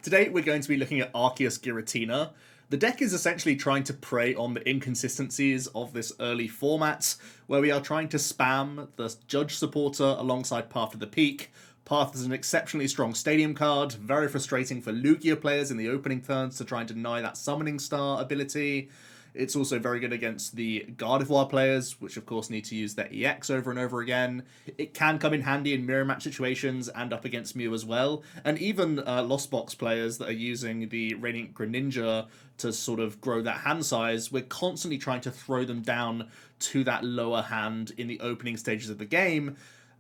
Today we're going to be looking at Arceus Giratina. The deck is essentially trying to prey on the inconsistencies of this early format, where we are trying to spam the Judge supporter alongside Path to the Peak. Path is an exceptionally strong stadium card, very frustrating for Lugia players in the opening turns to try and deny that Summoning Star ability. It's also very good against the Gardevoir players, which of course need to use their EX over and over again. It can come in handy in mirror match situations and up against Mew as well. And even Lost Box players that are using the Radiant Greninja to sort of grow that hand size, we're constantly trying to throw them down to that lower hand in the opening stages of the game.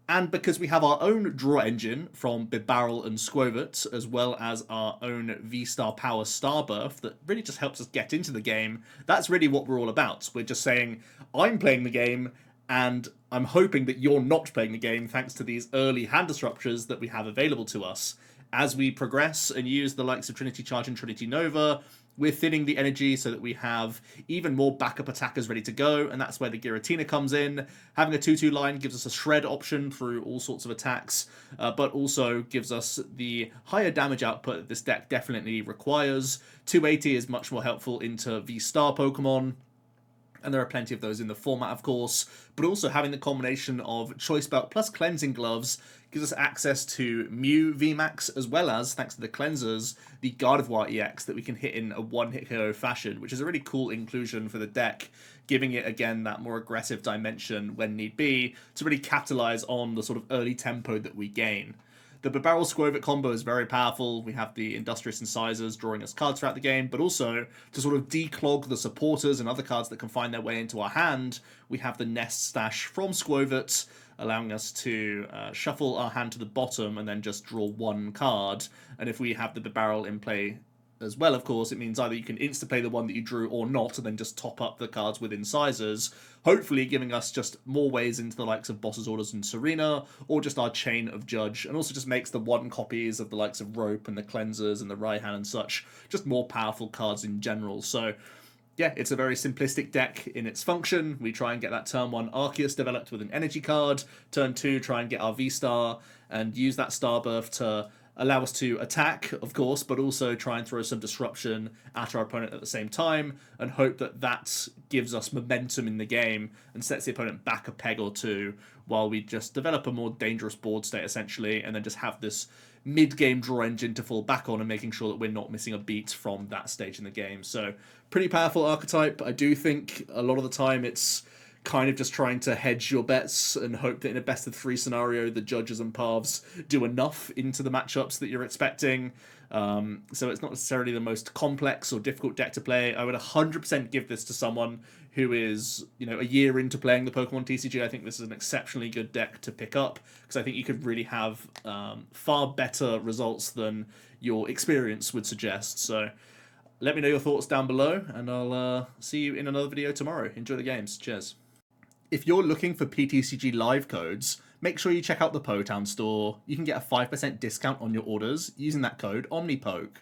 And because we have our own draw engine from Bibarel and Squovit, as well as our own V-Star Power Starbirth that really just helps us get into the game, that's really what we're all about. We're just saying, I'm playing the game, and I'm hoping that you're not playing the game thanks to these early hand disruptors that we have available to us. As we progress and use the likes of Trinity Charge and Trinity Nova, we're thinning the energy so that we have even more backup attackers ready to go, and that's where the Giratina comes in. Having a 2-2 line gives us a shred option through all sorts of attacks, but also gives us the higher damage output that this deck definitely requires. 280 is much more helpful into V-Star Pokemon, and there are plenty of those in the format, of course, but also having the combination of Choice Belt plus Cleansing Gloves gives us access to Mew VMAX, as well as, thanks to the Cleansers, the Gardevoir EX that we can hit in a one-hit KO fashion, which is a really cool inclusion for the deck, giving it, again, that more aggressive dimension when need be, to really capitalize on the sort of early tempo that we gain. The Bibarel Squovit combo is very powerful. We have the Industrious Incisors drawing us cards throughout the game, but also to sort of declog the supporters and other cards that can find their way into our hand, we have the Nest Stash from Squovit, allowing us to shuffle our hand to the bottom and then just draw one card. And if we have the Bibarel in play as well, of course, it means either you can insta-play the one that you drew or not, and then just top up the cards with Incisors, hopefully giving us just more ways into the likes of Boss's Orders and Serena, or just our chain of Judge, and also just makes the one copies of the likes of Rope and the Cleansers and the Raihan and such just more powerful cards in general. So yeah, it's a very simplistic deck in its function. We try and get that turn 1 Arceus developed with an energy card, turn 2 try and get our V-Star, and use that Starbirth to allow us to attack, of course, but also try and throw some disruption at our opponent at the same time, and hope that that gives us momentum in the game and sets the opponent back a peg or two, while we just develop a more dangerous board state, essentially, and then just have this mid-game draw engine to fall back on and making sure that we're not missing a beat from that stage in the game. So, pretty powerful archetype. I do think a lot of the time it's kind of just trying to hedge your bets and hope that in a best of 3 scenario the Judges and Paths do enough into the matchups that you're expecting. So it's not necessarily the most complex or difficult deck to play. I would 100% give this to someone who is, a year into playing the Pokemon TCG. I think this is an exceptionally good deck to pick up, because I think you could really have far better results than your experience would suggest. So let me know your thoughts down below, and I'll see you in another video tomorrow. Enjoy the games. Cheers. If you're looking for PTCG live codes, make sure you check out the Potown store. You can get a 5% discount on your orders using that code OMNIPOKE.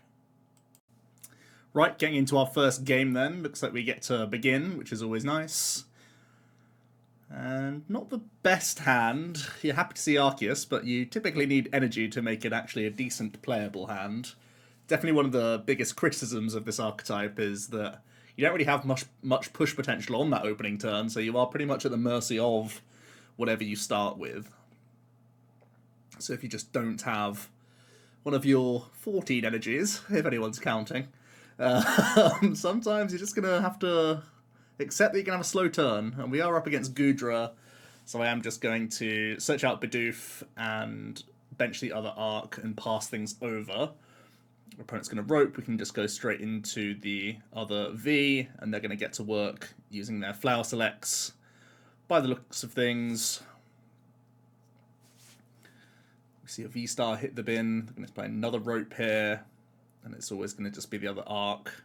Right, getting into our first game then. Looks like we get to begin, which is always nice. And not the best hand. You're happy to see Arceus, but you typically need energy to make it actually a decent playable hand. Definitely one of the biggest criticisms of this archetype is that you don't really have much push potential on that opening turn, so you are pretty much at the mercy of whatever you start with. So if you just don't have one of your 14 energies, if anyone's counting, sometimes you're just going to have to accept that you can have a slow turn. And we are up against Goodra, so I am just going to search out Bidoof and bench the other Arc and pass things over. Our opponent's going to Rope, we can just go straight into the other V, and they're going to get to work using their Flower Selects. By the looks of things, we see a V-Star hit the bin. They're going to play another Rope here, and it's always going to just be the other Arc.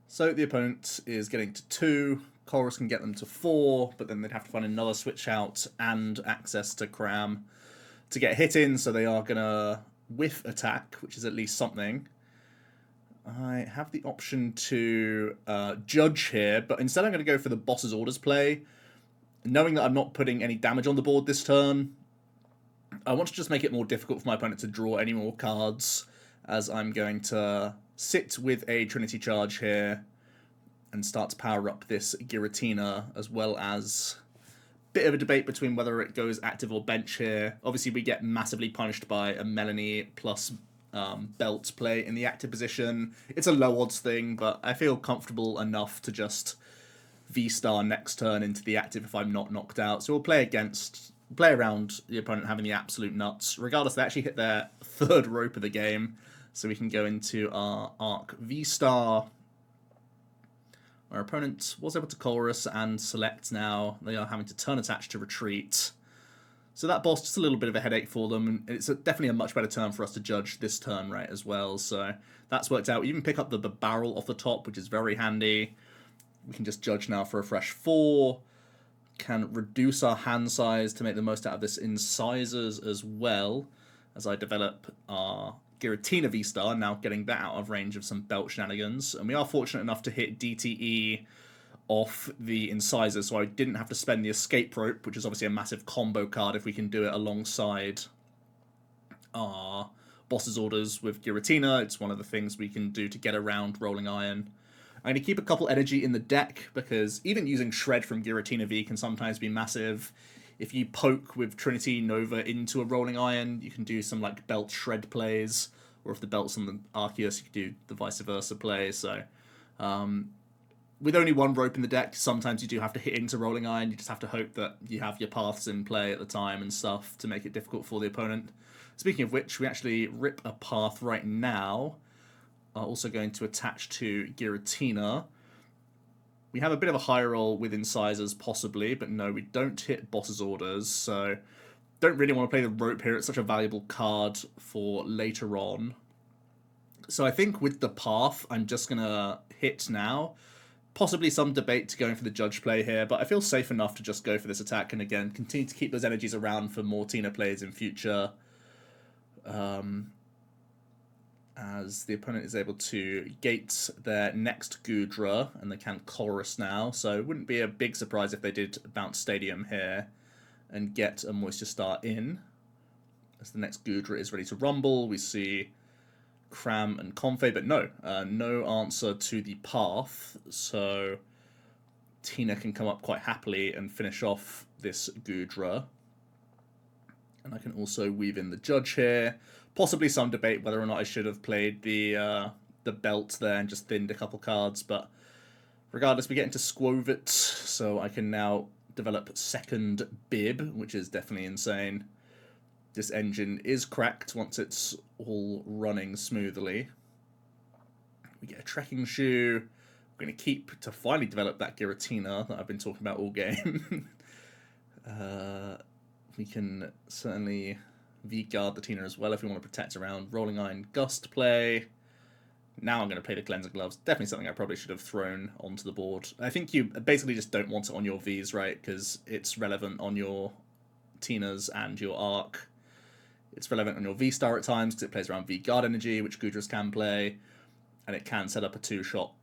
So the opponent is getting to 2. Chorus can get them to 4, but then they'd have to find another switch out and access to Cram to get hit in, so they are going to whiff attack, which is at least something. I have the option to Judge here, but instead I'm going to go for the Boss's Orders play. Knowing that I'm not putting any damage on the board this turn, I want to just make it more difficult for my opponent to draw any more cards, as I'm going to sit with a Trinity Charge here and start to power up this Giratina, as well as a bit of a debate between whether it goes active or bench here. Obviously, we get massively punished by a Melanie plus belt play in the active position. It's a low odds thing, but I feel comfortable enough to just V-Star next turn into the active if I'm not knocked out. So we'll play around the opponent having the absolute nuts. Regardless, they actually hit their third rope of the game, so we can go into our Arc V-Star. Our opponent was able to chorus and select now. They are having to turn attach to retreat. So that boss, just a little bit of a headache for them. It's definitely a much better turn for us to judge this turn right as well. So that's worked out. We even pick up the barrel off the top, which is very handy. We can just judge now for a fresh 4. Can reduce our hand size to make the most out of this incisors as well, as I develop our Giratina V-Star, now getting that out of range of some belt shenanigans. And we are fortunate enough to hit DTE off the incisors, so I didn't have to spend the escape rope, which is obviously a massive combo card if we can do it alongside our boss's orders with Giratina. It's one of the things we can do to get around Rolling Iron. I'm going to keep a couple energy in the deck, because even using Shred from Giratina V can sometimes be massive. If you poke with Trinity Nova into a Rolling Iron, you can do some like belt shred plays, or if the belt's on the Arceus, you can do the vice versa play. So with only one rope in the deck, sometimes you do have to hit into Rolling Iron. You just have to hope that you have your paths in play at the time and stuff to make it difficult for the opponent. Speaking of which, we actually rip a path right now. Also going to attach to Giratina. We have a bit of a high roll with incisors, possibly, but no, we don't hit boss's orders, so don't really want to play the rope here. It's such a valuable card for later on. So I think with the path, I'm just going to hit now. Possibly some debate to going for the judge play here, but I feel safe enough to just go for this attack, and again, continue to keep those energies around for more Tina plays in future. As the opponent is able to gate their next Goodra, and they can Colress now, so it wouldn't be a big surprise if they did bounce Stadium here and get a Moisture Star in. As the next Goodra is ready to rumble, we see Cram and Confe, but no answer to the path, so Tina can come up quite happily and finish off this Goodra. And I can also weave in the judge here. Possibly some debate whether or not I should have played the belt there and just thinned a couple cards, but regardless, we get into Squovit, so I can now develop second Bib, which is definitely insane. This engine is cracked once it's all running smoothly. We get a trekking shoe. We're going to keep to finally develop that Giratina that I've been talking about all game. We can certainly V-Guard the Tina as well if we want to protect around Rolling Iron Gust play. Now I'm going to play the Cleanser Gloves. Definitely something I probably should have thrown onto the board. I think you basically just don't want it on your Vs, right? Because it's relevant on your Tinas and your Arc. It's relevant on your V-Star at times because it plays around V-Guard energy, which Goodras can play. And it can set up a 2-shot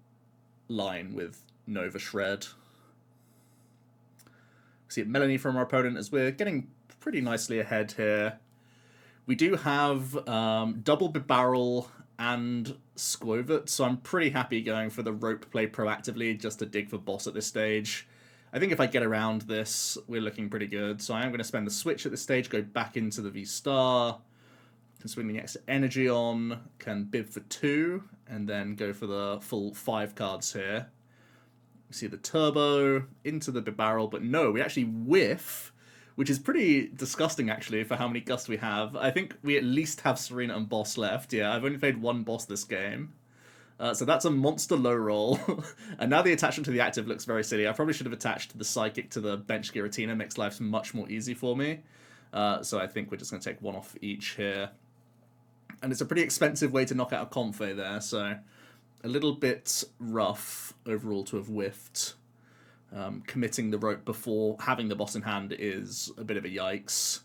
line with Nova Shred. We see Melanie from our opponent as we're getting pretty nicely ahead here. We do have double barrel and Squovit, so I'm pretty happy going for the rope play proactively just to dig for boss at this stage. I think if I get around this, we're looking pretty good. So I am going to spend the switch at this stage, go back into the V-Star, can swing the extra energy on, can bib for 2, and then go for the full 5 cards here. We see the turbo into the barrel, but no, we actually whiff, which is pretty disgusting actually for how many gusts we have. I think we at least have Serena and boss left. Yeah, I've only played one boss this game. So that's a monster low roll. And now the attachment to the active looks very silly. I probably should have attached the Psychic to the bench Giratina. Makes life much more easy for me. So I think we're just going to take one off each here. And it's a pretty expensive way to knock out a Confe there. So a little bit rough overall to have whiffed. Committing the rope before having the boss in hand is a bit of a yikes.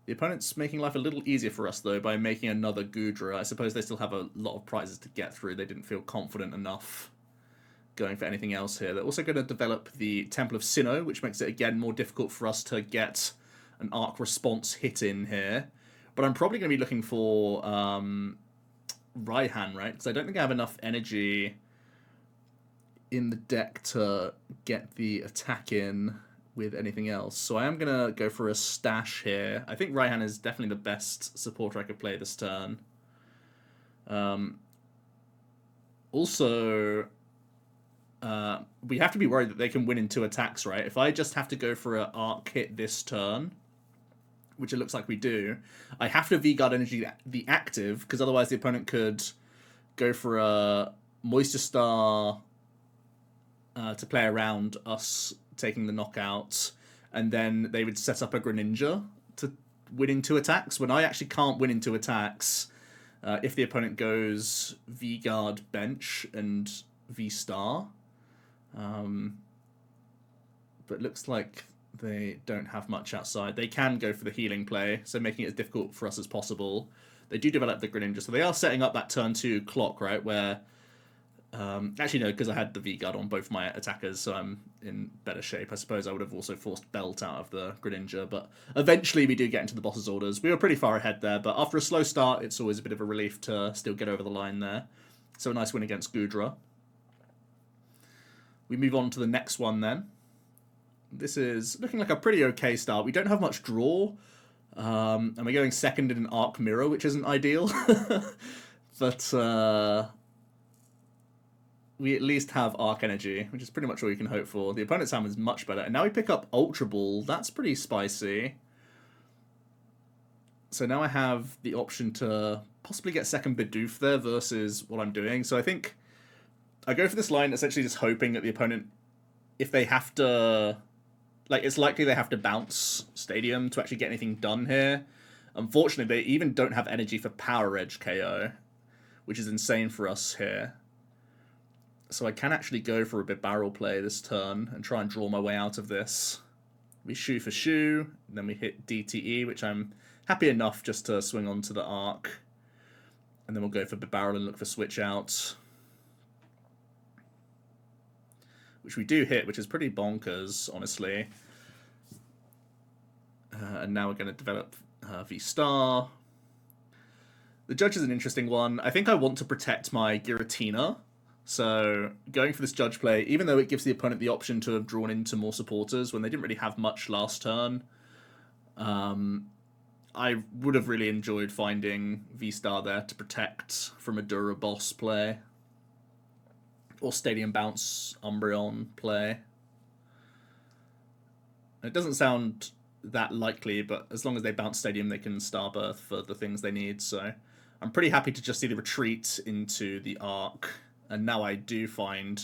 The opponent's making life a little easier for us, though, by making another Goodra. I suppose they still have a lot of prizes to get through. They didn't feel confident enough going for anything else here. They're also going to develop the Temple of Sinnoh, which makes it, again, more difficult for us to get an arc response hit in here. But I'm probably going to be looking for Raihan, right? Because I don't think I have enough energy in the deck to get the attack in with anything else. So I am going to go for a stash here. I think Raihan is definitely the best supporter I could play this turn. Also, we have to be worried that they can win in 2 attacks, right? If I just have to go for an arc hit this turn, which it looks like we do, I have to V-Guard Energy the active, because otherwise the opponent could go for a Moisture Star to play around us taking the knockout, and then they would set up a Greninja to win in 2 attacks, when I actually can't win in 2 attacks if the opponent goes V-Guard Bench and V-Star. But it looks like they don't have much outside. They can go for the healing play, so making it as difficult for us as possible. They do develop the Greninja, so they are setting up that turn 2 clock, right, where... actually, no, because I had the V-Guard on both my attackers, so I'm in better shape. I suppose I would have also forced Belt out of the Greninja, but eventually we do get into the boss's orders. We were pretty far ahead there, but after a slow start, it's always a bit of a relief to still get over the line there. So a nice win against Goodra. We move on to the next one then. This is looking like a pretty okay start. We don't have much draw, and we're going second in an Arc Mirror, which isn't ideal. But we at least have Arc Energy, which is pretty much all you can hope for. The opponent's hand is much better. And now we pick up Ultra Ball. That's pretty spicy. So now I have the option to possibly get second Bidoof there versus what I'm doing. So I think I go for this line essentially just hoping that the opponent, if they have to... Like, it's likely they have to bounce Stadium to actually get anything done here. Unfortunately, they even don't have energy for Power Edge KO, which is insane for us here. So I can actually go for a bit barrel play this turn and try and draw my way out of this. We Shoe for Shoe, and then we hit DTE, which I'm happy enough just to swing onto the arc. And then we'll go for bit barrel and look for switch out, which we do hit, which is pretty bonkers, honestly. And now we're going to develop V-Star. The Judge is an interesting one. I think I want to protect my Giratina. So going for this Judge play, even though it gives the opponent the option to have drawn into more supporters when they didn't really have much last turn, I would have really enjoyed finding V-Star there to protect from a Dura Boss play. Or Stadium Bounce Umbreon play. It doesn't sound that likely, but as long as they bounce Stadium, they can Starbirth for the things they need. So I'm pretty happy to just either retreat into the Arc. And now I do find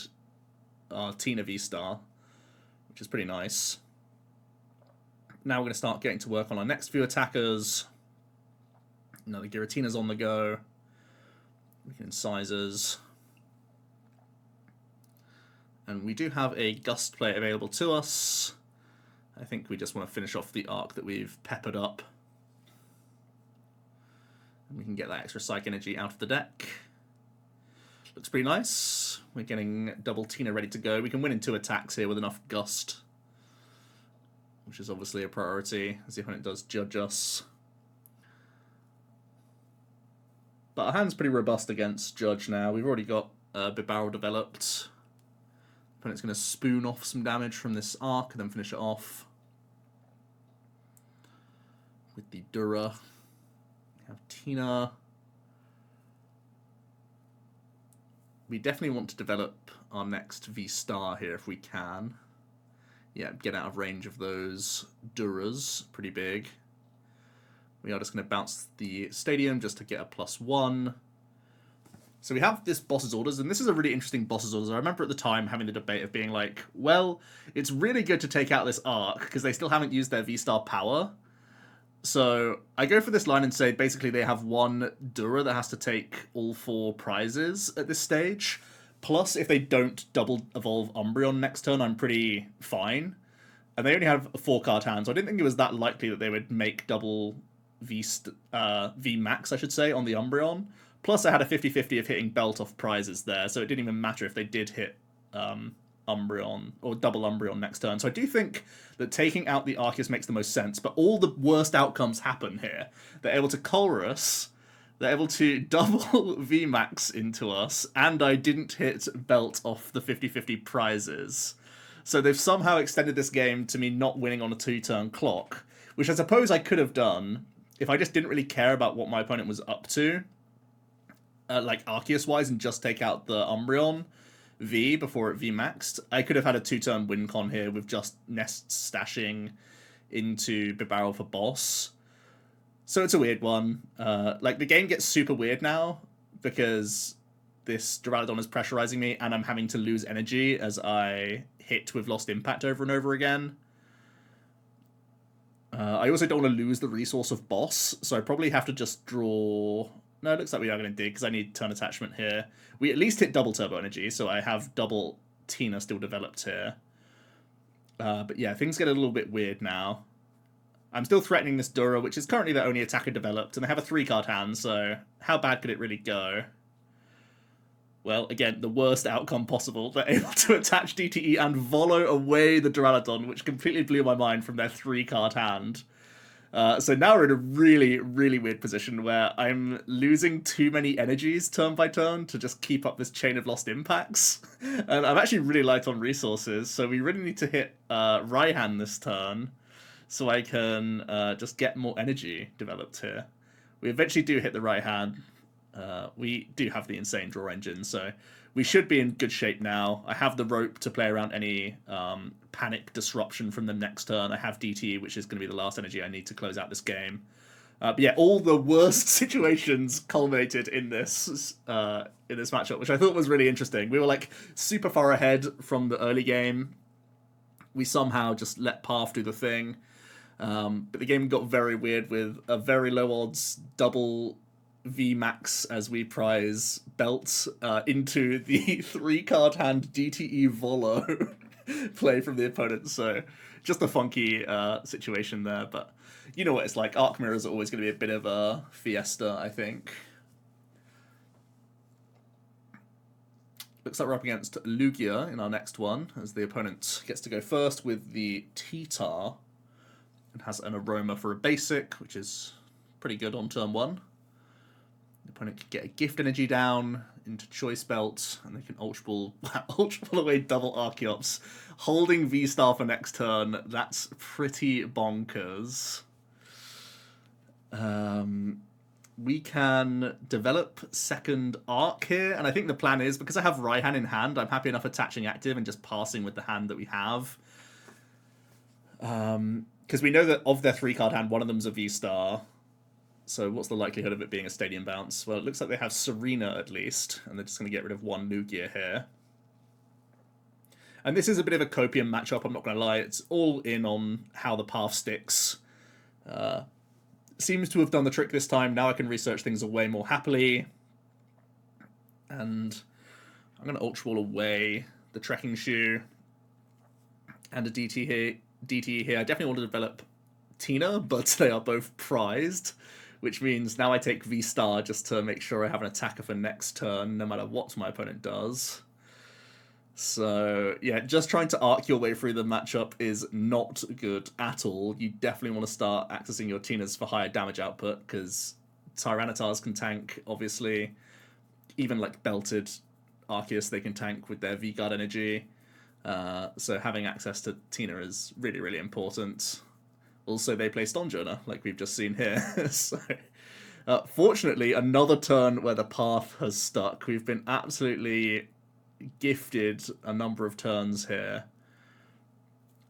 Tina V-Star, which is pretty nice. Now we're going to start getting to work on our next few attackers. Now the Giratina's on the go. We can Incisors. And we do have a Gust play available to us. I think we just want to finish off the arc that we've peppered up. And we can get that extra Psych Energy out of the deck. Looks pretty nice. We're getting double Tina ready to go. We can win in 2 attacks here with enough Gust, which is obviously a priority as the opponent does judge us. But our hand's pretty robust against Judge now. We've already got Bibarel developed. Opponent's going to spoon off some damage from this arc and then finish it off with the Dura. We have Tina. We definitely want to develop our next V-Star here if we can. Yeah, get out of range of those Duras. Pretty big. We are just going to bounce the Stadium just to get a +1. So we have this boss's orders, and this is a really interesting boss's orders. I remember at the time having the debate of being like, well, it's really good to take out this arc because they still haven't used their V-Star power. So I go for this line and say basically they have one Dura that has to take all 4 prizes at this stage. Plus, if they don't double evolve Umbreon next turn, I'm pretty fine. And they only have a 4-card hand, so I didn't think it was that likely that they would make double V-Max, I should say, on the Umbreon. Plus, I had a 50-50 of hitting Belt off prizes there, so it didn't even matter if they did hit Umbreon, or double Umbreon next turn. So I do think that taking out the Arceus makes the most sense, but all the worst outcomes happen here. They're able to Colress, they're able to double VMAX into us, and I didn't hit Belt off the 50-50 prizes. So they've somehow extended this game to me not winning on a 2-turn clock, which I suppose I could have done if I just didn't really care about what my opponent was up to, like Arceus-wise, and just take out the Umbreon V before it V-maxed. I could have had a 2-turn win con here with just Nest stashing into Bibarel for boss. So it's a weird one. Like, the game gets super weird now because this Duraludon is pressurizing me and I'm having to lose energy as I hit with Lost Impact over and over again. I also don't want to lose the resource of boss, so I probably have to just draw... No, it looks like we are going to dig because I need turn attachment here. We at least hit double turbo energy, so I have double Tina still developed here. But yeah, things get a little bit weird now. I'm still threatening this Dura, which is currently the only attacker developed, and they have a 3-card hand, so how bad could it really go? Well, again, the worst outcome possible. They're able to attach DTE and Volo away the Duraludon, which completely blew my mind from their 3-card hand. So now we're in a really, really weird position where I'm losing too many energies turn by turn to just keep up this chain of lost impacts. And I'm actually really light on resources, so we really need to hit Raihan this turn so I can just get more energy developed here. We eventually do hit the Raihan. We do have the insane draw engine, so we should be in good shape now. I have the rope to play around any panic disruption from them next turn. I have DTE, which is going to be the last energy I need to close out this game. But yeah, all the worst situations culminated in this matchup, which I thought was really interesting. We were like super far ahead from the early game. We somehow just let Path do the thing. But the game got very weird with a very low odds double VMAX as we prize Belt into the 3-card hand DTE Volo play from the opponent. So just a funky situation there, but you know what it's like. Arc Mirrors are always going to be a bit of a fiesta, I think. Looks like we're up against Lugia in our next one, as the opponent gets to go first with the T-Tar and has an Aroma for a basic, which is pretty good on turn 1. The opponent can get a gift energy down into Choice Belt, and they can Ultra Ball away double Archeops. Holding V-Star for next turn, that's pretty bonkers. We can develop second Arc here, and I think the plan is, because I have Raihan in hand, I'm happy enough attaching active and just passing with the hand that we have. Because we know that of their 3-card hand, one of them's a V-Star. So what's the likelihood of it being a Stadium Bounce? Well, it looks like they have Serena at least, and they're just going to get rid of one Lugia here. And this is a bit of a copium matchup, I'm not going to lie. It's all in on how the path sticks. Seems to have done the trick this time. Now I can research things way more happily. And I'm going to Ultra Ball away the Trekking Shoe and a DT here. I definitely want to develop Tina, but they are both prized, which means now I take V-Star just to make sure I have an attacker for next turn, no matter what my opponent does. So, yeah, just trying to arc your way through the matchup is not good at all. You definitely want to start accessing your Tinas for higher damage output, because Tyrannitars can tank, obviously. Even, like, belted Arceus, they can tank with their V-Guard energy. So having access to Tina is really, really important. Also, they play Stonjourner, like we've just seen here. So, fortunately, another turn where the path has stuck. We've been absolutely gifted a number of turns here.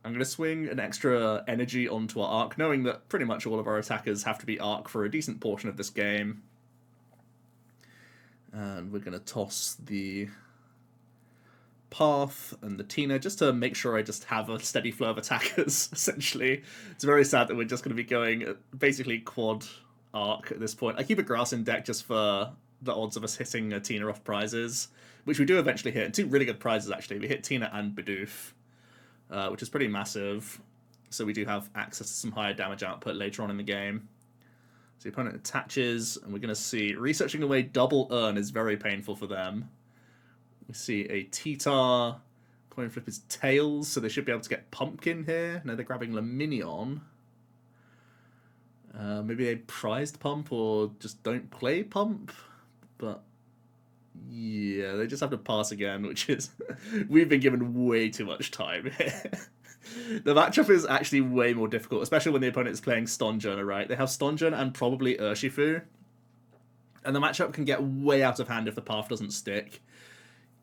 I'm going to swing an extra energy onto our Arc, knowing that pretty much all of our attackers have to be Arc for a decent portion of this game. And we're going to toss the Path and the Tina just to make sure I just have a steady flow of attackers, essentially. It's very sad that we're just going to be going basically quad Arc at this point. I keep a Grass in deck just for the odds of us hitting a Tina off prizes, which we do eventually hit. And 2 really good prizes, actually. We hit Tina and Bidoof, which is pretty massive. So we do have access to some higher damage output later on in the game. So the opponent attaches, and we're going to see researching away double Urn is very painful for them. We see a T-Tar, Coin flip is tails, so they should be able to get Pumpkin here. No, they're grabbing Luminion. Maybe they prized Pump or just don't play Pump. But yeah, they just have to pass again, which is... we've been given way too much time here. The matchup is actually way more difficult, especially when the opponent is playing Stonjourner, right? They have Stonjourner and probably Urshifu. And the matchup can get way out of hand if the path doesn't stick.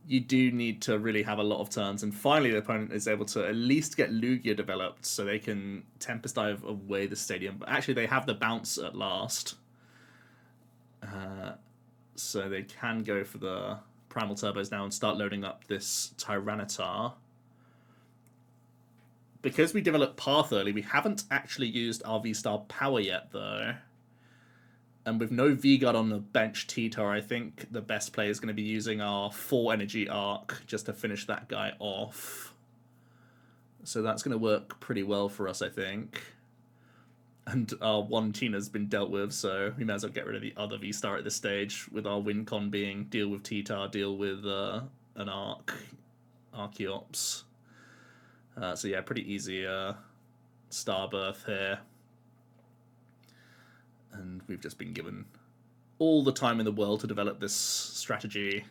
You do need to really have a lot of turns. And finally, the opponent is able to at least get Lugia developed so they can Tempest Dive away the stadium. But actually, they have the bounce at last. So they can go for the Primal Turbos now and start loading up this Tyranitar. Because we developed Path early, we haven't actually used our V-Star power yet, though. And with no V-Guard on the bench T-Tar, I think the best play is going to be using our 4 energy arc just to finish that guy off. So that's going to work pretty well for us, I think. And our 1 Tina's been dealt with, so we may as well get rid of the other V-Star at this stage, with our win con being deal with T-Tar, deal with an Archeops. So yeah, pretty easy Starbirth here. And we've just been given all the time in the world to develop this strategy.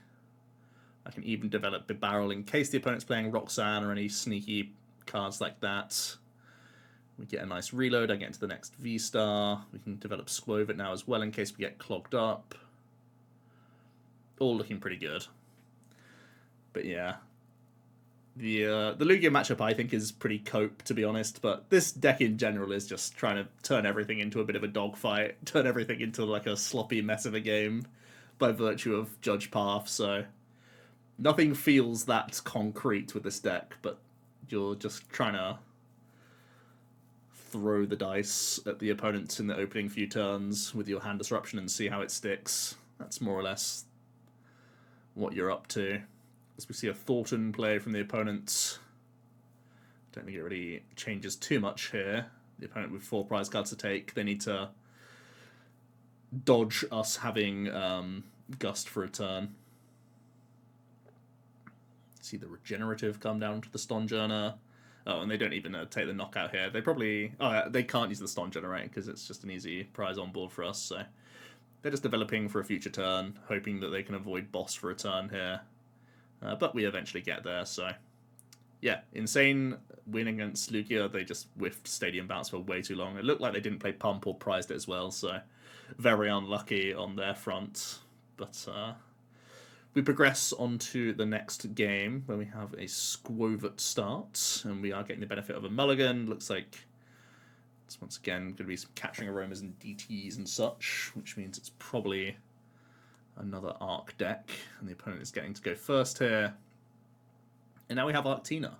I can even develop Bibarel in case the opponent's playing Roxanne or any sneaky cards like that. We get a nice reload, I get into the next V-Star. We can develop Squovit now as well in case we get clogged up. All looking pretty good. But yeah. The Lugia matchup, I think, is pretty cope, to be honest, but this deck in general is just trying to turn everything into a bit of a dogfight, turn everything into like a sloppy mess of a game by virtue of Judge Path, so nothing feels that concrete with this deck, but you're just trying to throw the dice at the opponent in the opening few turns with your hand disruption and see how it sticks. That's more or less what you're up to. As we see a Thornton play from the opponent. Don't think it really changes too much here. The opponent with 4 prize cards to take. They need to dodge us having Gust for a turn. See the Regenerative come down to the Stonjourner. Oh, and they don't even take the knockout here. They probably... Oh, they can't use the Stonjourner, right? Because it's just an easy prize on board for us. So they're just developing for a future turn, hoping that they can avoid boss for a turn here. But we eventually get there, so... Yeah, insane win against Lugia. They just whiffed Stadium Bounce for way too long. It looked like they didn't play Pump or prized it as well, so very unlucky on their front. But we progress on to the next game, where we have a Squovit start, and we are getting the benefit of a mulligan. Looks like it's once again going to be some Capturing Aromas and DTs and such, which means it's probably another Arc deck, and the opponent is getting to go first here. And now we have Arctina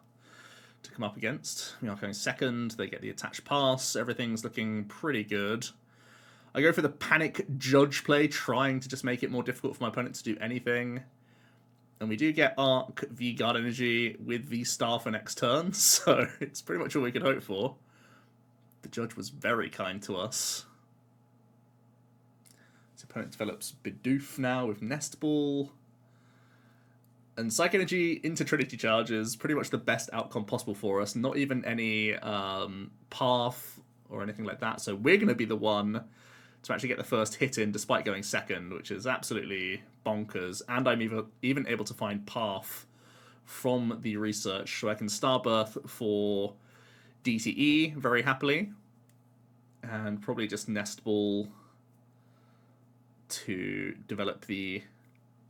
to come up against. We are going second, they get the attached pass, everything's looking pretty good. I go for the Panic Judge play, trying to just make it more difficult for my opponent to do anything. And we do get Arc, V-Guard Energy with V-Star for next turn, so it's pretty much all we could hope for. The Judge was very kind to us. His opponent develops Bidoof now with Nest Ball. And Psych Energy into Trinity Charge is pretty much the best outcome possible for us. Not even any path or anything like that. So we're going to be the one to actually get the first hit in despite going second, which is absolutely bonkers. And I'm even able to find path from the research. So I can Starbirth for DTE very happily. And probably just Nest Ball to develop the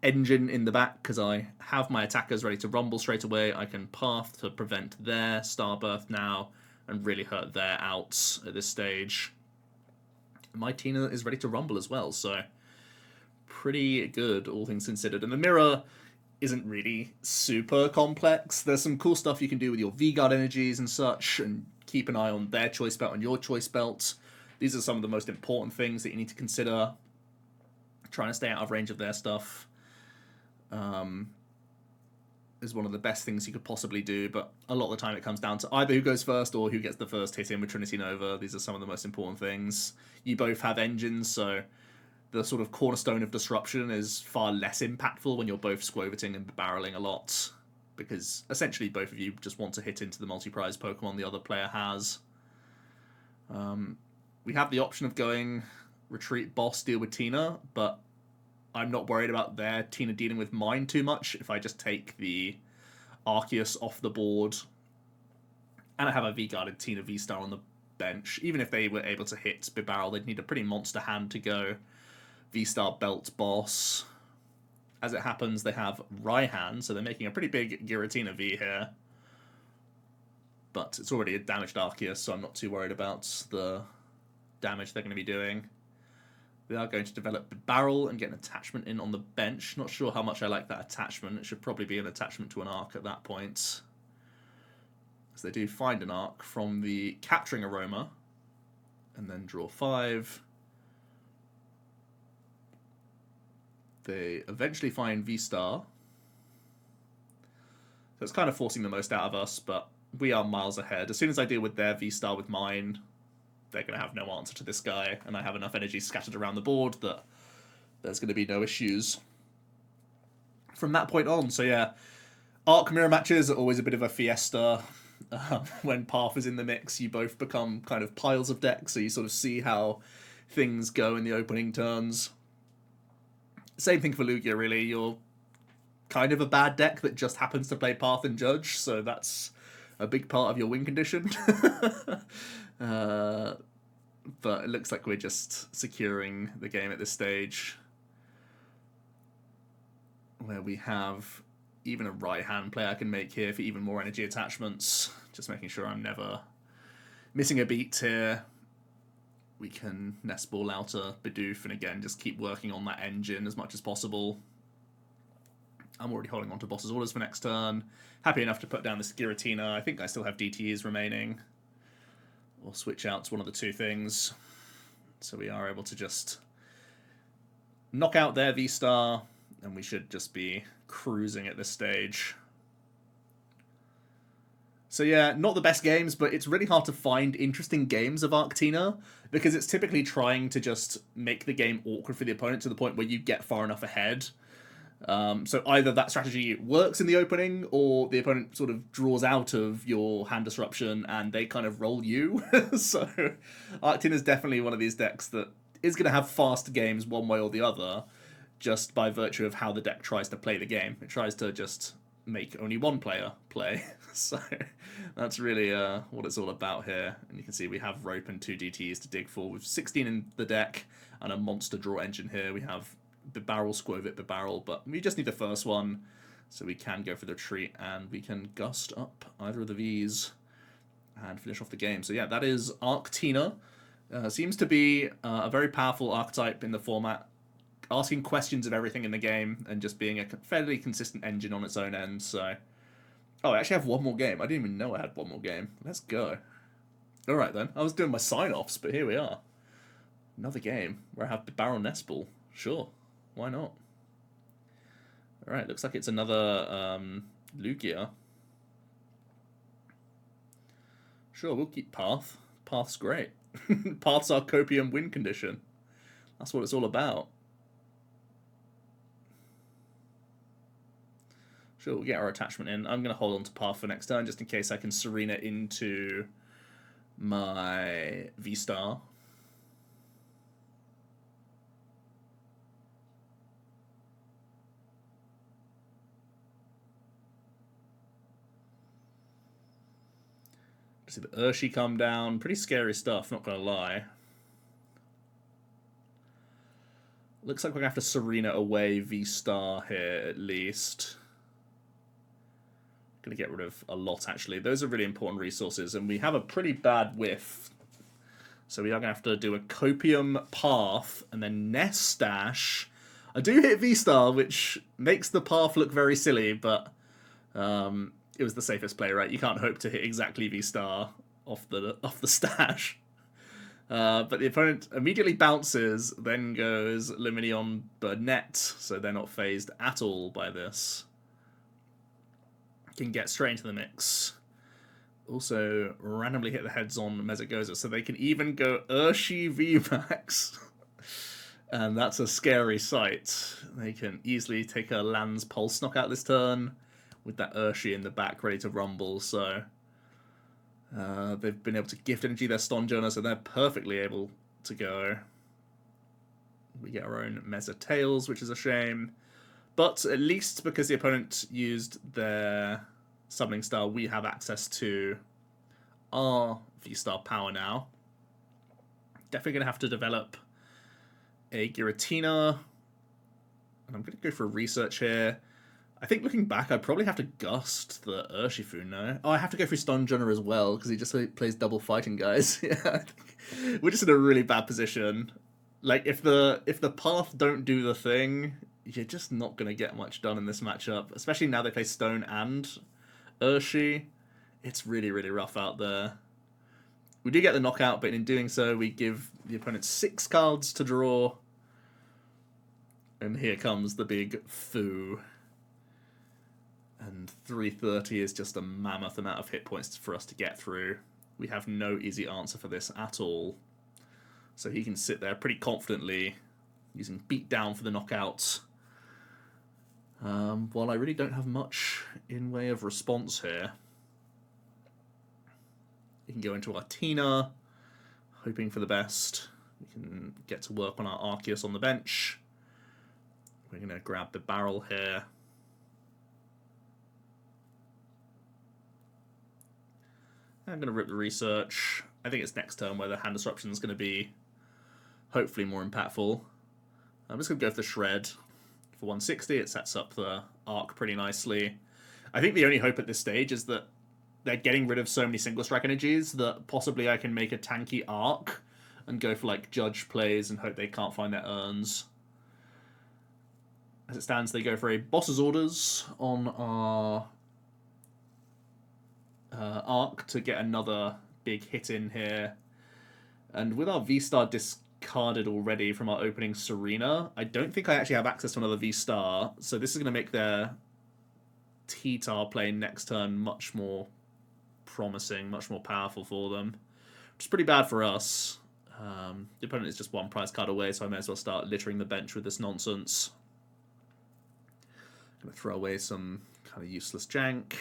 engine in the back, because I have my attackers ready to rumble straight away. I can path to prevent their Starbirth now and really hurt their outs at this stage. My Tina is ready to rumble as well, so pretty good, all things considered. And the mirror isn't really super complex. There's some cool stuff you can do with your V-Guard energies and such, and keep an eye on their choice belt and your choice belt. These are some of the most important things that you need to consider. Trying to stay out of range of their stuff is one of the best things you could possibly do, but a lot of the time it comes down to either who goes first or who gets the first hit in with Trinity Nova. These are some of the most important things. You both have engines, so the sort of cornerstone of disruption is far less impactful when you're both Squoviting and barreling a lot. because essentially both of you just want to hit into the multi-prize Pokemon the other player has. We have the option of going retreat boss, deal with Tina, but I'm not worried about their Tina dealing with mine too much if I just take the Arceus off the board and I have a V-guarded Tina V-Star on the bench. Even if they were able to hit Bibarel, they'd need a pretty monster hand to go V-Star Belt boss. As it happens, they have Raihan, so they're making a pretty big Giratina V here. But it's already a damaged Arceus, so I'm not too worried about the damage they're going to be doing. They are going to develop Bibarel and get an attachment in on the bench. Not sure how much I like that attachment. It should probably be an attachment to an Arc at that point. So they do find an Arc from the Capturing Aroma. And then draw 5. They eventually find V-Star. So it's kind of forcing the most out of us, but we are miles ahead. As soon as I deal with their V-Star with mine, they're going to have no answer to this guy, and I have enough energy scattered around the board that there's going to be no issues from that point on. So yeah, Arc mirror matches are always a bit of a fiesta. When Path is in the mix, you both become kind of piles of decks, so you sort of see how things go in the opening turns. Same thing for Lugia, really. You're kind of a bad deck that just happens to play Path and Judge, so that's a big part of your win condition. But it looks like we're just securing the game at this stage, where we have even a right-hand play I can make here for even more energy attachments. Just making sure I'm never missing a beat here. We can Nest Ball out a Bidoof and again just keep working on that engine as much as possible. I'm already holding on to Boss's Orders for next turn. Happy enough to put down this Giratina. I think I still have DTEs remaining. We'll switch out to one of the two things. So we are able to just knock out their V-Star, and we should just be cruising at this stage. So yeah, not the best games, but it's really hard to find interesting games of Arctina, because it's typically trying to just make the game awkward for the opponent to the point where you get far enough ahead. So either that strategy works in the opening, or the opponent sort of draws out of your hand disruption and they kind of roll you. So Arctina is definitely one of these decks that is going to have fast games one way or the other, just by virtue of how the deck tries to play the game. It tries to just make only one player play. So that's really what it's all about here. And you can see we have Rope and 2 DTs to dig for. With 16 in the deck and a monster draw engine here. We have Bibarel, Squovit, Bibarel, but we just need the first one, so we can go for the retreat and we can gust up either of the Vs and finish off the game. So yeah, that is Arctina. Seems to be a very powerful archetype in the format, asking questions of everything in the game and just being a fairly consistent engine on its own end. So, oh, I actually have one more game. I didn't even know I had one more game. Let's go. All right then. I was doing my sign-offs, but here we are. Another game where I have Bibarel Nest Ball. Sure. Why not? Alright, looks like it's another Lugia. Sure, we'll keep Path. Path's great. Path's our copium win condition. That's what it's all about. Sure, we'll get our attachment in. I'm going to hold on to Path for next turn, just in case I can Serena into my V-Star. See the Urshi come down. Pretty scary stuff, not gonna lie. Looks like we're gonna have to Serena away V-Star here at least. Gonna get rid of a lot actually. Those are really important resources, and we have a pretty bad whiff. So we are gonna have to do a Copium Path and then Nest Stash. I do hit V-Star, which makes the Path look very silly, but it was the safest play, right? You can't hope to hit exactly V-Star off the stash. But the opponent immediately bounces, then goes Lumineon Burnett, so they're not phased at all by this. Can get straight into the mix. Also, randomly hit the heads on Mezagoza, so they can even go Urshi VMAX. And that's a scary sight. They can easily take a Land's Pulse knockout this turn. with that Urshi in the back ready to rumble, so they've been able to gift energy their Stonjourner, so they're perfectly able to go. We get our own Mesa Tails, which is a shame. But at least because the opponent used their Summoning Star, we have access to our V-Star power now. Definitely going to have to develop a Giratina. And I'm going to go for a research here. I think looking back, I'd probably have to Gust the Urshifu, no? Oh, I have to go for Stonjourner as well, because he just plays double fighting guys. Yeah, we're just in a really bad position. Like, if the path don't do the thing, you're just not going to get much done in this matchup. Especially now they play Stone and Urshi. It's really, really rough out there. We do get the knockout, but in doing so, we give the opponent 6 cards to draw. And here comes the big foo. And 330 is just a mammoth amount of hit points for us to get through. We have no easy answer for this at all. So he can sit there pretty confidently, using Beat Down for the knockouts. While I really don't have much in way of response here. We can go into our Tina, hoping for the best. We can get to work on our Arceus on the bench. We're going to grab the barrel here. I'm going to rip the research. I think it's next turn where the hand disruption is going to be hopefully more impactful. I'm just going to go for the Shred. For 160, it sets up the arc pretty nicely. I think the only hope at this stage is that they're getting rid of so many single strike energies that possibly I can make a tanky arc and go for like Judge plays and hope they can't find their urns. As it stands, they go for a Boss's Orders on our arc to get another big hit in here. And with our V-Star discarded already from our opening Serena, I don't think I actually have access to another V-Star, so this is going to make their T-Tar play next turn much more promising, much more powerful for them, which is pretty bad for us. The opponent is just 1 prize card away, so I may as well start littering the bench with this nonsense. Going to throw away some kind of useless jank.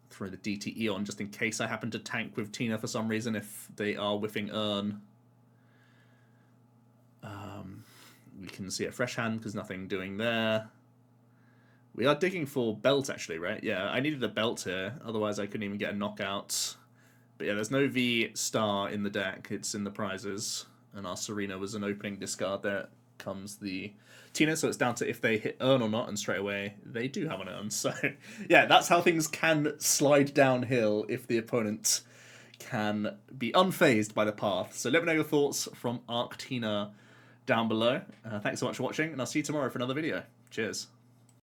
Throw the DTE on just in case I happen to tank with Tina for some reason if they are whiffing Urn. We can see a fresh hand because nothing doing there. We are digging for belt actually, right? Yeah, I needed a belt here, otherwise I couldn't even get a knockout. But yeah, there's no V-Star in the deck, it's in the prizes. And our Serena was an opening discard. There comes the Tina, so it's down to if they hit Urn or not, and straight away they do have an Urn. So yeah, that's how things can slide downhill if the opponent can be unfazed by the path. So let me know your thoughts from Arc Tina down below. Thanks so much for watching, and I'll see you tomorrow for another video. Cheers.